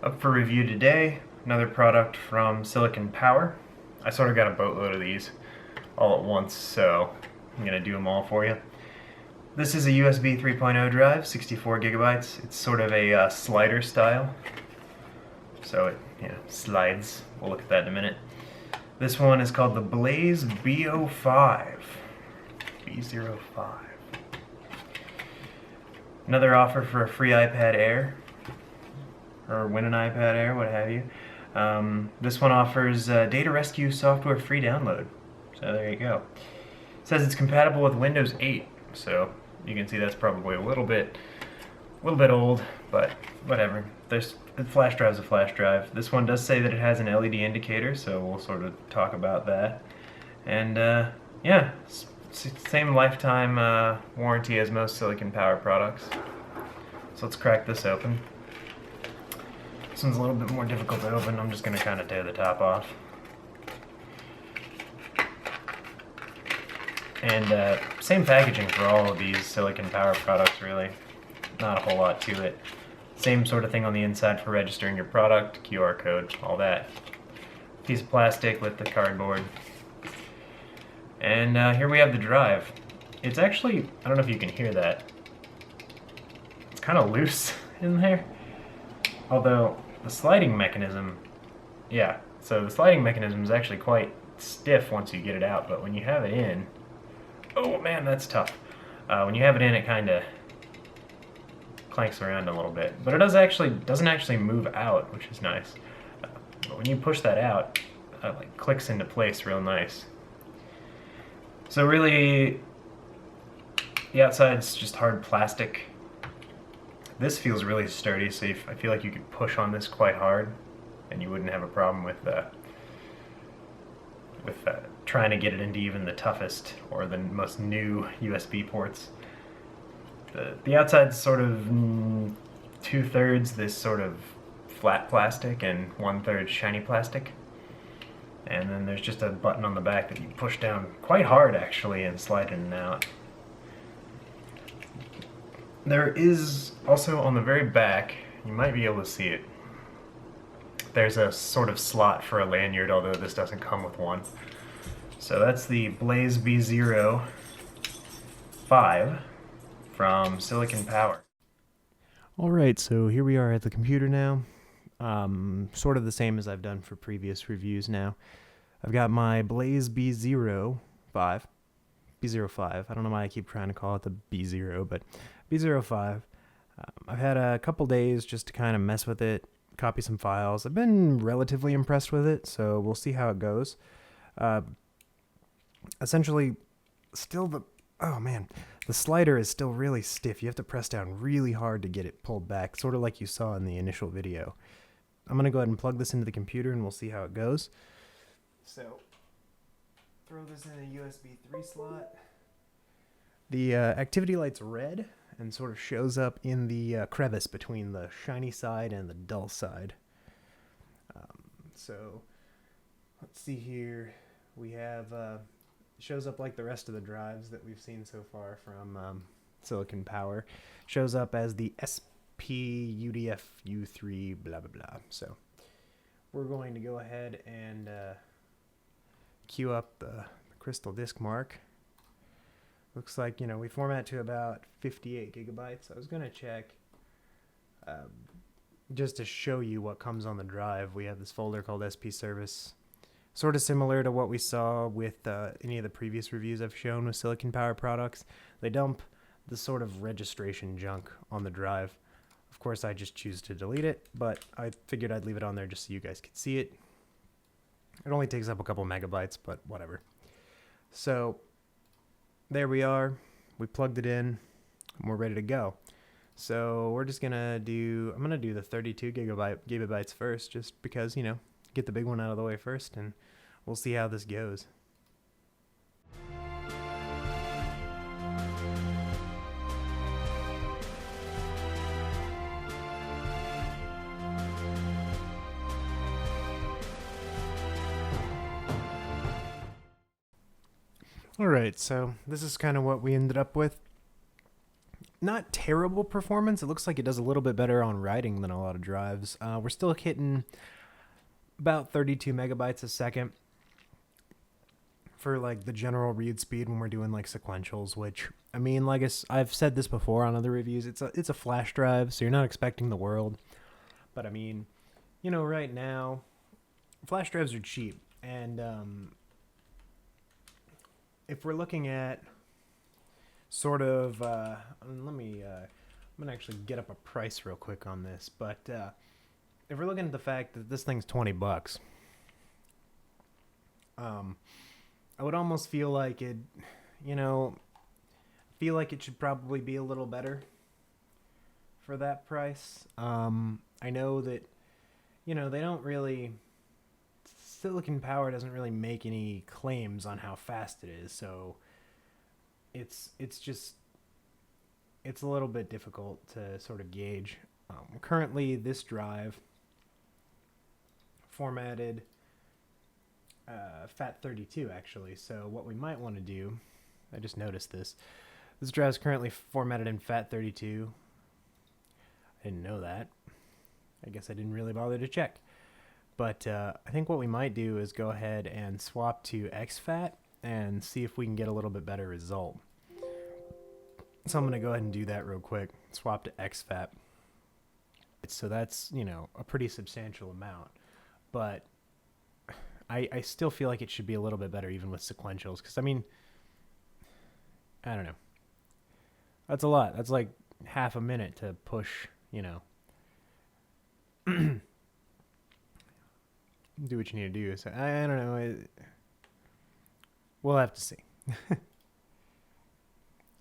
Up for review today, another product from Silicon Power. I sort of got a boatload of these all at once, so I'm going to do them all for you. This is a USB 3.0 drive, 64 gigabytes. It's sort of a slider style, so it slides. We'll look at that in a minute. This one is called the Blaze B05. B05. Another offer for a free iPad Air, or win an iPad Air, what have you. This one offers data rescue software free download. So there you go. It says it's compatible with Windows 8, so you can see that's probably a little bit old, but whatever. The flash drive's a flash drive. This one does say that it has an LED indicator, so we'll sort of talk about that. And yeah, same lifetime warranty as most Silicon Power products. So let's crack this open. This one's a little bit more difficult to open. I'm just going to kind of tear the top off. And same packaging for all of these Silicon Power products, really. Not a whole lot to it. Same sort of thing on the inside for registering your product, QR code, all that. Piece of plastic with the cardboard. And here we have the drive. It's actually, I don't know if you can hear that. It's kind of loose in there. Although the sliding mechanism, so the sliding mechanism is actually quite stiff once you get it out, but when you have it in, oh man, that's tough. When you have it in, it kind of clanks around a little bit, but it doesn't actually move out, which is nice. But when you push that out, it like clicks into place real nice. So really, the outside's just hard plastic. This feels really sturdy, so I feel like you could push on this quite hard, and you wouldn't have a problem with trying to get it into even the toughest or the most new USB ports. The outside's sort of 2/3 this sort of flat plastic and 1/3 shiny plastic. And then there's just a button on the back that you push down quite hard, actually, and slide in and out. There is also on the very back, you might be able to see it, there's a sort of slot for a lanyard, although this doesn't come with one. So that's the Blaze B05 from Silicon Power. Alright, so here we are at the computer now. Sort of the same as I've done for previous reviews now. I've got my Blaze B05. I don't know why I keep trying to call it the B0, but B05. I've had a couple days just to kind of mess with it, copy some files. I've been relatively impressed with it, so we'll see how it goes. Essentially, still the slider is still really stiff. You have to press down really hard to get it pulled back, sort of like you saw in the initial video. I'm going to go ahead and plug this into the computer and we'll see how it goes. So, throw this in a USB 3 slot. The activity light's red and sort of shows up in the crevice between the shiny side and the dull side. So, let's see here. We have, shows up like the rest of the drives that we've seen so far from Silicon Power. Shows up as the SPUDFU3 blah blah blah. So, we're going to go ahead and queue up the crystal disk mark. Looks like, we format to about 58 gigabytes. I was going to check just to show you what comes on the drive. We have this folder called SP Service, sort of similar to what we saw with any of the previous reviews I've shown with Silicon Power products. They dump the sort of registration junk on the drive. Of course, I just choose to delete it, but I figured I'd leave it on there just so you guys could see it. It only takes up a couple megabytes, but whatever. So, there we are. We plugged it in, and we're ready to go. So, we're just going to I'm going to do the 32 gigabytes first, just because, get the big one out of the way first, and we'll see how this goes. Alright, so this is kind of what we ended up with. not terrible performance. It looks like it does a little bit better on writing than a lot of drives. We're still hitting about 32 megabytes a second for like the general read speed when we're doing like sequentials, which I mean, like I've said this before on other reviews, it's a flash drive, so you're not expecting the world. But I mean, right now, flash drives are cheap, and if we're looking at sort of, I'm gonna actually get up a price real quick on this, but if we're looking at the fact that this thing's $20, I would almost feel like it should probably be a little better for that price. I know that, they don't really, Silicon Power doesn't really make any claims on how fast it is, so it's a little bit difficult to sort of gauge. Currently, this drive formatted FAT32 actually. So what we might want to do, I just noticed this drive is currently formatted in FAT32. I didn't know that. I guess I didn't really bother to check. But I think what we might do is go ahead and swap to Exfat and see if we can get a little bit better result. So I'm going to go ahead and do that real quick. Swap to Exfat. So that's, a pretty substantial amount. But I still feel like it should be a little bit better even with sequentials. Because, I mean, I don't know. That's a lot. That's like half a minute to push, do what you need to do. So I don't know. We'll have to see.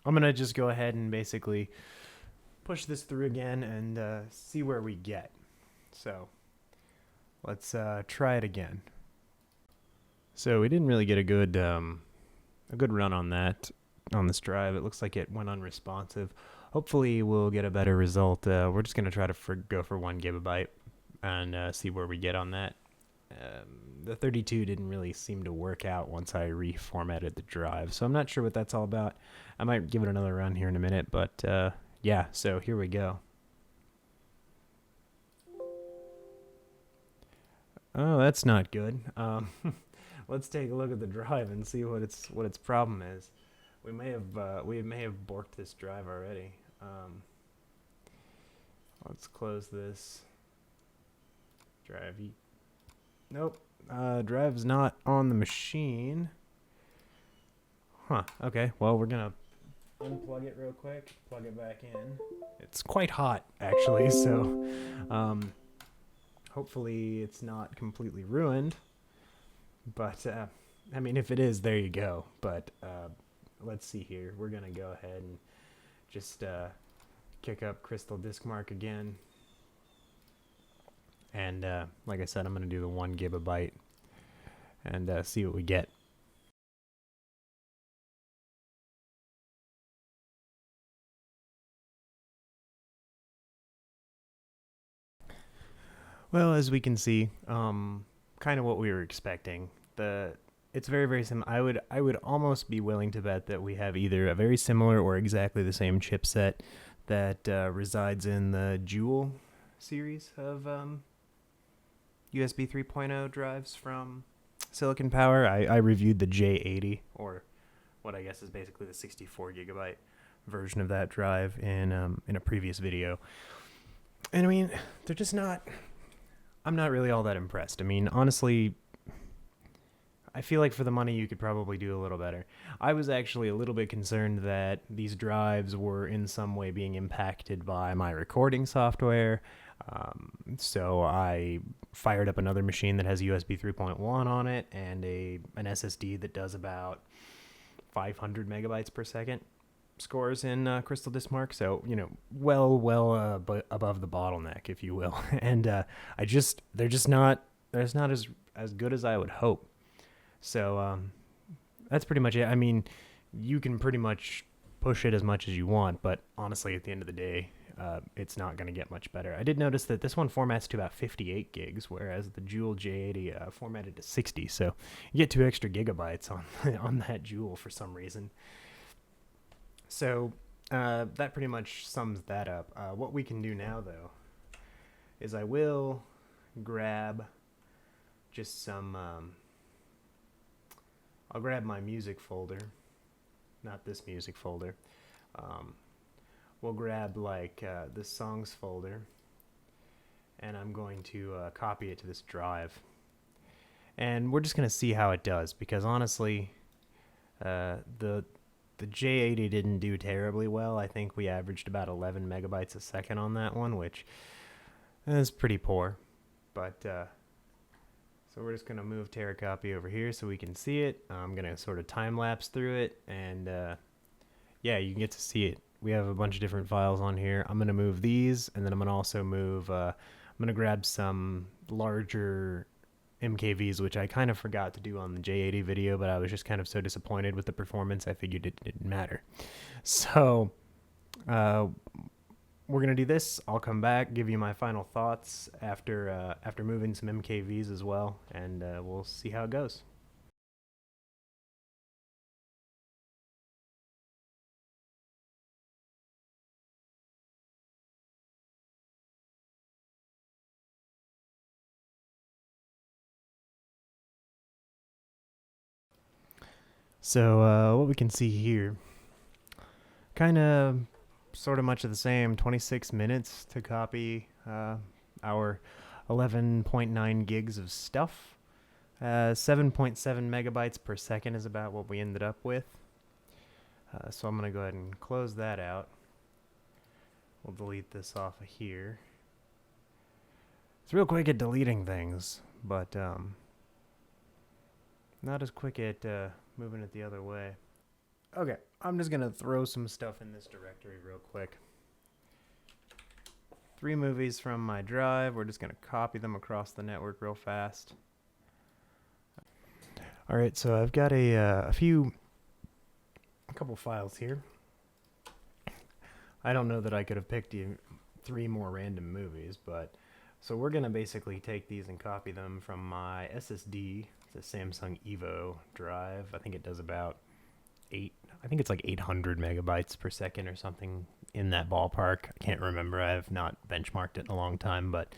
I'm going to just go ahead and basically push this through again and see where we get. So let's try it again. So we didn't really get a good run on this drive. It looks like it went unresponsive. Hopefully we'll get a better result. We're just going to try to go for 1 gigabyte and see where we get on that. The 32 didn't really seem to work out once I reformatted the drive, so I'm not sure what that's all about. I might give it another run here in a minute, but yeah, so here we go. Oh, that's not good. Let's take a look at the drive and see what its problem is. We may have borked this drive already. Let's close this drive. Nope. Drive's not on the machine. Huh. Okay. Well, we're gonna unplug it real quick. Plug it back in. It's quite hot, actually. So, hopefully it's not completely ruined. But I mean, if it is, there you go. But let's see here. We're gonna go ahead and just kick up Crystal Disk Mark again. And like I said, I'm going to do the 1 gigabyte and see what we get. Well, as we can see, kind of what we were expecting. It's very, very similar. I would almost be willing to bet that we have either a very similar or exactly the same chipset that resides in the Jewel series of USB 3.0 drives from Silicon Power. I reviewed the J80, or what I guess is basically the 64 gigabyte version of that drive in a previous video. And I mean, they're just not. I'm not really all that impressed. I mean, honestly, I feel like for the money you could probably do a little better. I was actually a little bit concerned that these drives were in some way being impacted by my recording software. So I fired up another machine that has USB 3.1 on it and an SSD that does about 500 megabytes per second scores in Crystal Disk Mark. So, well above the bottleneck, if you will. And they're not as good as I would hope. So that's pretty much it. I mean, you can pretty much push it as much as you want, but honestly, at the end of the day, it's not going to get much better. I did notice that this one formats to about 58 gigs, whereas the Jewel J80 formatted to 60. So you get 2 extra gigabytes on that Jewel for some reason. So that pretty much sums that up. What we can do now, though, is I will grab just some. I'll grab my music folder, not this music folder. We'll grab like the songs folder, and I'm going to copy it to this drive. And we're just going to see how it does, because honestly, the J80 didn't do terribly well. I think we averaged about 11 megabytes a second on that one, which is pretty poor. But so we're just going to move Terracopy over here so we can see it. I'm going to sort of time lapse through it, and yeah, you can get to see it. We have a bunch of different files on here. I'm going to move these, and then I'm going to also move, I'm going to grab some larger MKVs, which I kind of forgot to do on the J80 video, but I was just kind of so disappointed with the performance, I figured it didn't matter. So we're gonna do this. I'll come back, give you my final thoughts after moving some MKVs as well, and we'll see how it goes. So what we can see here, kind of sort of much of the same, 26 minutes to copy our 11.9 gigs of stuff. 7.7 megabytes per second is about what we ended up with. So I'm going to go ahead and close that out. We'll delete this off of here. It's real quick at deleting things, but not as quick at moving it the other way. Okay, I'm just going to throw some stuff in this directory real quick. 3 movies from my drive. We're just going to copy them across the network real fast. Alright, so I've got a couple files here. I don't know that I could have picked 3 more random movies, but so we're going to basically take these and copy them from my SSD, it's a Samsung Evo drive. I think it does about I think it's like 800 megabytes per second or something in that ballpark. I can't remember. I have not benchmarked it in a long time, but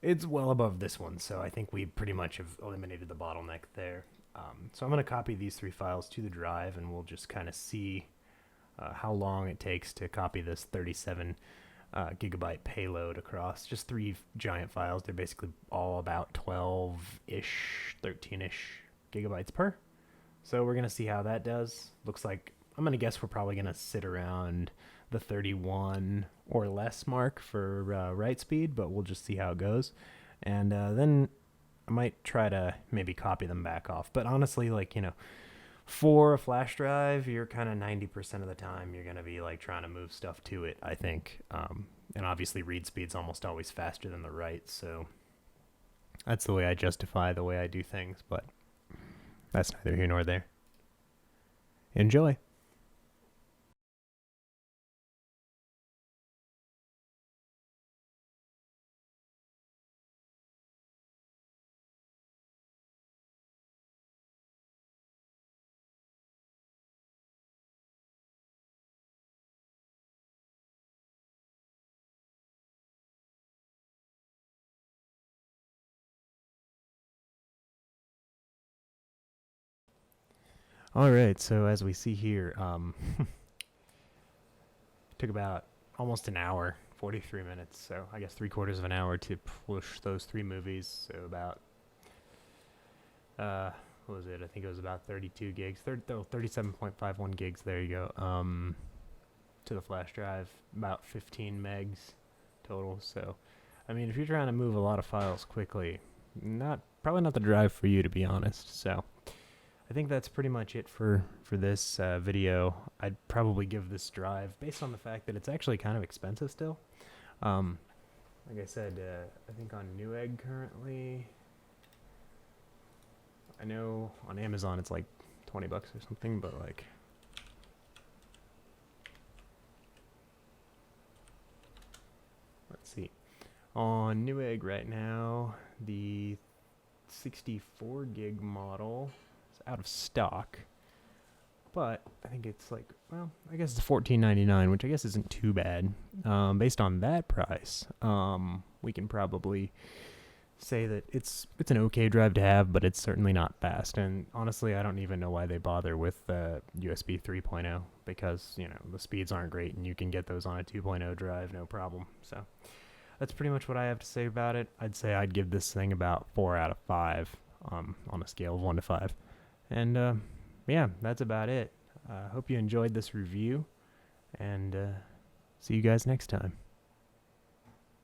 it's well above this one, so I think we pretty much have eliminated the bottleneck there. So I'm going to copy these 3 files to the drive, and we'll just kind of see how long it takes to copy this 37 gigabyte payload across just 3 giant files. They're basically all about 12-ish, 13-ish gigabytes per. So we're going to see how that does. Looks like, I'm going to guess we're probably going to sit around the 31 or less mark for write speed, but we'll just see how it goes. And then I might try to maybe copy them back off. But honestly, like, you know, for a flash drive, you're kind of 90% of the time you're going to be like trying to move stuff to it, I think. And obviously read speed's almost always faster than the write, so that's the way I justify the way I do things, but that's neither here nor there. Enjoy. All right, so as we see here, took about almost an hour, 43 minutes, so I guess 3/4 of an hour to push those 3 movies, so about, what was it? I think it was about 32 gigs, 37.51 gigs, there you go, to the flash drive, about 15 megs total. So, I mean, if you're trying to move a lot of files quickly, probably not the drive for you, to be honest. So I think that's pretty much it for this video. I'd probably give this drive, based on the fact that it's actually kind of expensive still. Like I said, I think on Newegg currently, I know on Amazon it's like 20 bucks or something, but like, let's see. On Newegg right now, the 64 gig model is out of stock. But I think it's like, well, I guess it's $14.99, which I guess isn't too bad. Based on that price, we can probably say that it's an okay drive to have, but it's certainly not fast. And honestly, I don't even know why they bother with USB 3.0 because, you know, the speeds aren't great and you can get those on a 2.0 drive, no problem. So that's pretty much what I have to say about it. I'd say I'd give this thing about 4 out of 5 on a scale of 1 to 5. And yeah, that's about it. Hope you enjoyed this review, and see you guys next time.